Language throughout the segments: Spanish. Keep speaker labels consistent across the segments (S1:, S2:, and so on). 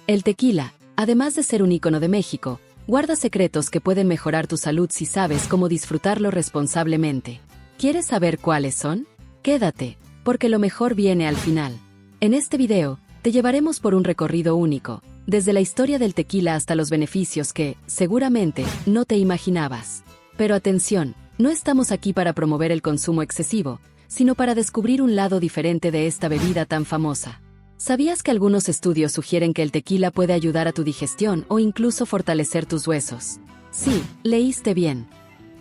S1: El tequila, además de ser un ícono de México, guarda secretos que pueden mejorar tu salud si sabes cómo disfrutarlo responsablemente. ¿Quieres saber cuáles son? Quédate, porque lo mejor viene al final. En este video, te llevaremos por un recorrido único, desde la historia del tequila hasta los beneficios que, seguramente, no te imaginabas. Pero atención, no estamos aquí para promover el consumo excesivo, sino para descubrir un lado diferente de esta bebida tan famosa. ¿Sabías que algunos estudios sugieren que el tequila puede ayudar a tu digestión o incluso fortalecer tus huesos? Sí, leíste bien.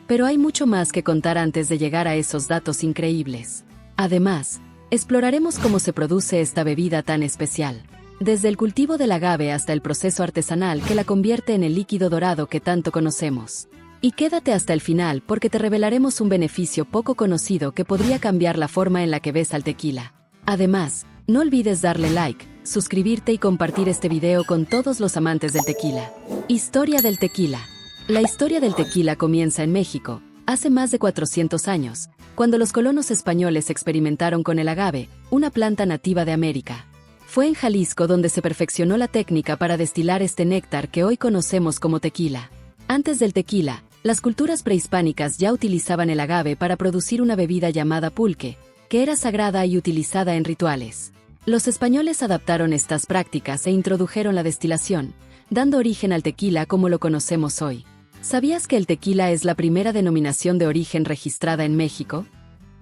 S1: Pero hay mucho más que contar antes de llegar a esos datos increíbles. Además, exploraremos cómo se produce esta bebida tan especial, desde el cultivo del agave hasta el proceso artesanal que la convierte en el líquido dorado que tanto conocemos. Y quédate hasta el final porque te revelaremos un beneficio poco conocido que podría cambiar la forma en la que ves al tequila. Además, no olvides darle like, suscribirte y compartir este video con todos los amantes del tequila. Historia del tequila. La historia del tequila comienza en México, hace más de 400 años, cuando los colonos españoles experimentaron con el agave, una planta nativa de América. Fue en Jalisco donde se perfeccionó la técnica para destilar este néctar que hoy conocemos como tequila. Antes del tequila, las culturas prehispánicas ya utilizaban el agave para producir una bebida llamada pulque, que era sagrada y utilizada en rituales. Los españoles adaptaron estas prácticas e introdujeron la destilación, dando origen al tequila como lo conocemos hoy. ¿Sabías que el tequila es la primera denominación de origen registrada en México?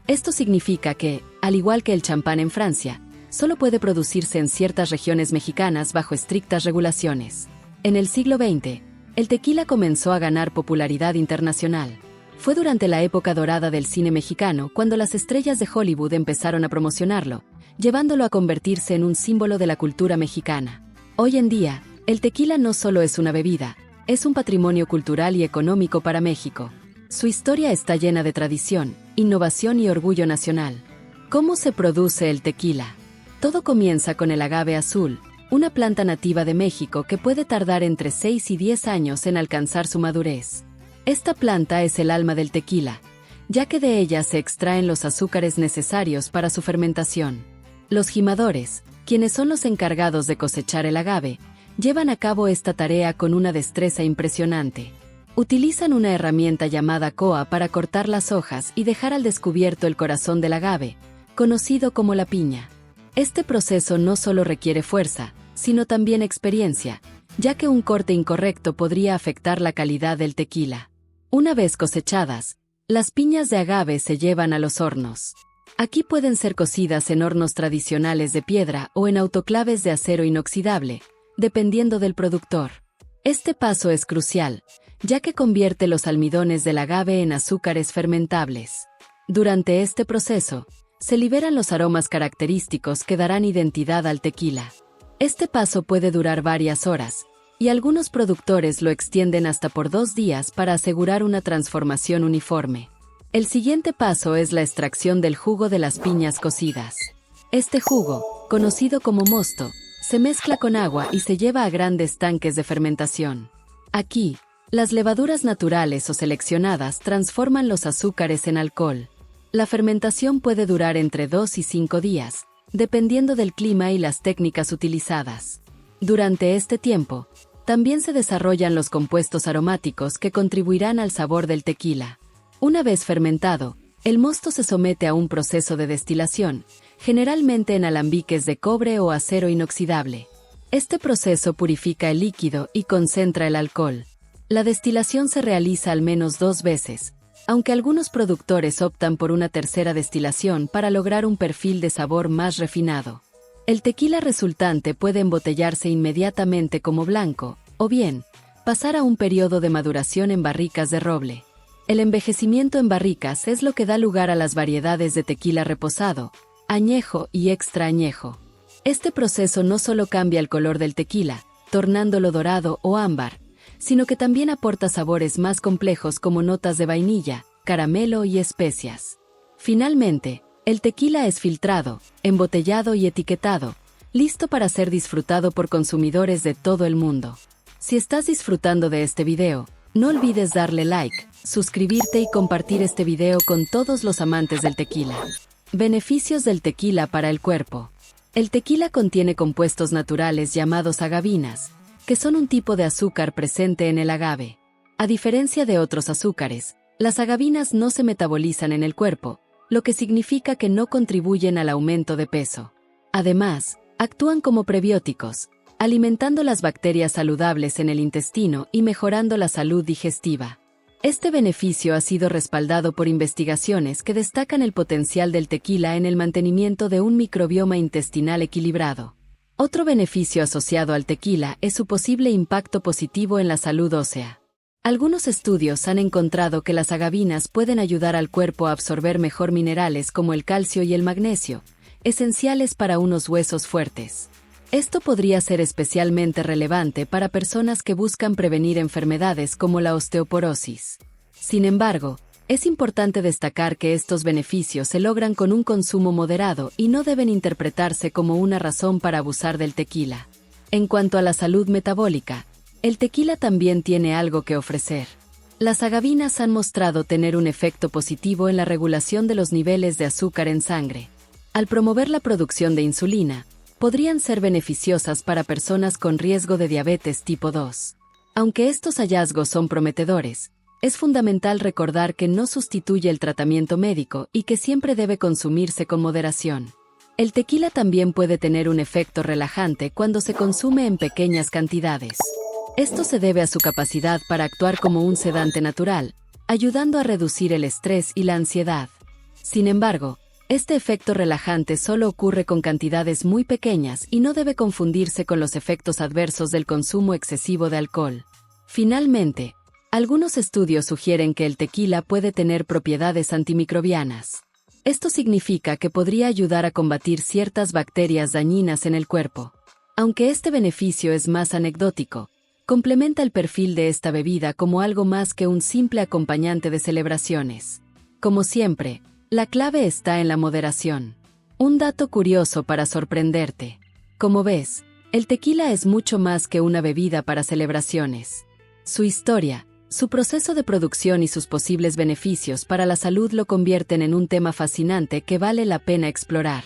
S1: Esto significa que, al igual que el champán en Francia, solo puede producirse en ciertas regiones mexicanas bajo estrictas regulaciones. En el siglo XX, el tequila comenzó a ganar popularidad internacional. Fue durante la época dorada del cine mexicano cuando las estrellas de Hollywood empezaron a promocionarlo, llevándolo a convertirse en un símbolo de la cultura mexicana. Hoy en día, el tequila no solo es una bebida, es un patrimonio cultural y económico para México. Su historia está llena de tradición, innovación y orgullo nacional. ¿Cómo se produce el tequila? Todo comienza con el agave azul, una planta nativa de México que puede tardar entre 6 y 10 años en alcanzar su madurez. Esta planta es el alma del tequila, ya que de ella se extraen los azúcares necesarios para su fermentación. Los jimadores, quienes son los encargados de cosechar el agave, llevan a cabo esta tarea con una destreza impresionante. Utilizan una herramienta llamada coa para cortar las hojas y dejar al descubierto el corazón del agave, conocido como la piña. Este proceso no solo requiere fuerza, sino también experiencia, ya que un corte incorrecto podría afectar la calidad del tequila. Una vez cosechadas, las piñas de agave se llevan a los hornos. Aquí pueden ser cocidas en hornos tradicionales de piedra o en autoclaves de acero inoxidable, dependiendo del productor. Este paso es crucial, ya que convierte los almidones del agave en azúcares fermentables. Durante este proceso, se liberan los aromas característicos que darán identidad al tequila. Este paso puede durar varias horas, y algunos productores lo extienden hasta por 2 días para asegurar una transformación uniforme. El siguiente paso es la extracción del jugo de las piñas cocidas. Este jugo, conocido como mosto, se mezcla con agua y se lleva a grandes tanques de fermentación. Aquí, las levaduras naturales o seleccionadas transforman los azúcares en alcohol. La fermentación puede durar entre 2 y 5 días, dependiendo del clima y las técnicas utilizadas. Durante este tiempo, también se desarrollan los compuestos aromáticos que contribuirán al sabor del tequila. Una vez fermentado, el mosto se somete a un proceso de destilación, generalmente en alambiques de cobre o acero inoxidable. Este proceso purifica el líquido y concentra el alcohol. La destilación se realiza al menos 2 veces, aunque algunos productores optan por una tercera destilación para lograr un perfil de sabor más refinado. El tequila resultante puede embotellarse inmediatamente como blanco, o bien, pasar a un periodo de maduración en barricas de roble. El envejecimiento en barricas es lo que da lugar a las variedades de tequila reposado, añejo y extra añejo. Este proceso no solo cambia el color del tequila, tornándolo dorado o ámbar, sino que también aporta sabores más complejos como notas de vainilla, caramelo y especias. Finalmente, el tequila es filtrado, embotellado y etiquetado, listo para ser disfrutado por consumidores de todo el mundo. Si estás disfrutando de este video, no olvides darle like, suscribirte y compartir este video con todos los amantes del tequila. Beneficios del tequila para el cuerpo. El tequila contiene compuestos naturales llamados agavinas, que son un tipo de azúcar presente en el agave. A diferencia de otros azúcares, las agavinas no se metabolizan en el cuerpo, lo que significa que no contribuyen al aumento de peso. Además, actúan como prebióticos, alimentando las bacterias saludables en el intestino y mejorando la salud digestiva. Este beneficio ha sido respaldado por investigaciones que destacan el potencial del tequila en el mantenimiento de un microbioma intestinal equilibrado. Otro beneficio asociado al tequila es su posible impacto positivo en la salud ósea. Algunos estudios han encontrado que las agavinas pueden ayudar al cuerpo a absorber mejor minerales como el calcio y el magnesio, esenciales para unos huesos fuertes. Esto podría ser especialmente relevante para personas que buscan prevenir enfermedades como la osteoporosis. Sin embargo, es importante destacar que estos beneficios se logran con un consumo moderado y no deben interpretarse como una razón para abusar del tequila. En cuanto a la salud metabólica, el tequila también tiene algo que ofrecer. Las agavinas han mostrado tener un efecto positivo en la regulación de los niveles de azúcar en sangre. Al promover la producción de insulina, podrían ser beneficiosas para personas con riesgo de diabetes tipo 2. Aunque estos hallazgos son prometedores, es fundamental recordar que no sustituye el tratamiento médico y que siempre debe consumirse con moderación. El tequila también puede tener un efecto relajante cuando se consume en pequeñas cantidades. Esto se debe a su capacidad para actuar como un sedante natural, ayudando a reducir el estrés y la ansiedad. Sin embargo, este efecto relajante solo ocurre con cantidades muy pequeñas y no debe confundirse con los efectos adversos del consumo excesivo de alcohol. Finalmente, algunos estudios sugieren que el tequila puede tener propiedades antimicrobianas. Esto significa que podría ayudar a combatir ciertas bacterias dañinas en el cuerpo. Aunque este beneficio es más anecdótico, complementa el perfil de esta bebida como algo más que un simple acompañante de celebraciones. Como siempre, la clave está en la moderación. Un dato curioso para sorprenderte. Como ves, el tequila es mucho más que una bebida para celebraciones. Su historia, su proceso de producción y sus posibles beneficios para la salud lo convierten en un tema fascinante que vale la pena explorar.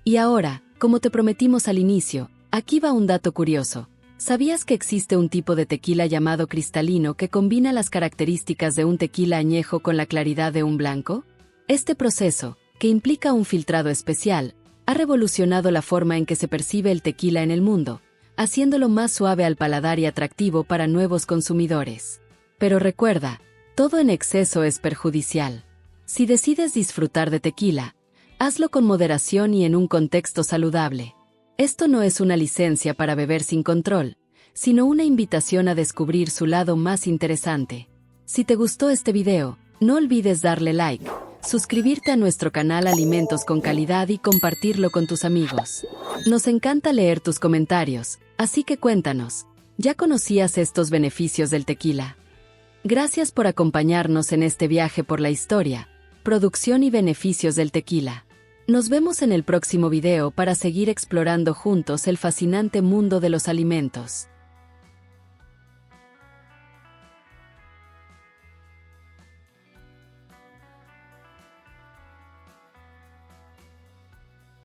S1: Y ahora, como te prometimos al inicio, aquí va un dato curioso. ¿Sabías que existe un tipo de tequila llamado cristalino que combina las características de un tequila añejo con la claridad de un blanco? Este proceso, que implica un filtrado especial, ha revolucionado la forma en que se percibe el tequila en el mundo, haciéndolo más suave al paladar y atractivo para nuevos consumidores. Pero recuerda, todo en exceso es perjudicial. Si decides disfrutar de tequila, hazlo con moderación y en un contexto saludable. Esto no es una licencia para beber sin control, sino una invitación a descubrir su lado más interesante. Si te gustó este video, no olvides darle like, suscribirte a nuestro canal Alimentos con Calidad y compartirlo con tus amigos. Nos encanta leer tus comentarios, así que cuéntanos, ¿ya conocías estos beneficios del tequila? Gracias por acompañarnos en este viaje por la historia, producción y beneficios del tequila. Nos vemos en el próximo video para seguir explorando juntos el fascinante mundo de los alimentos.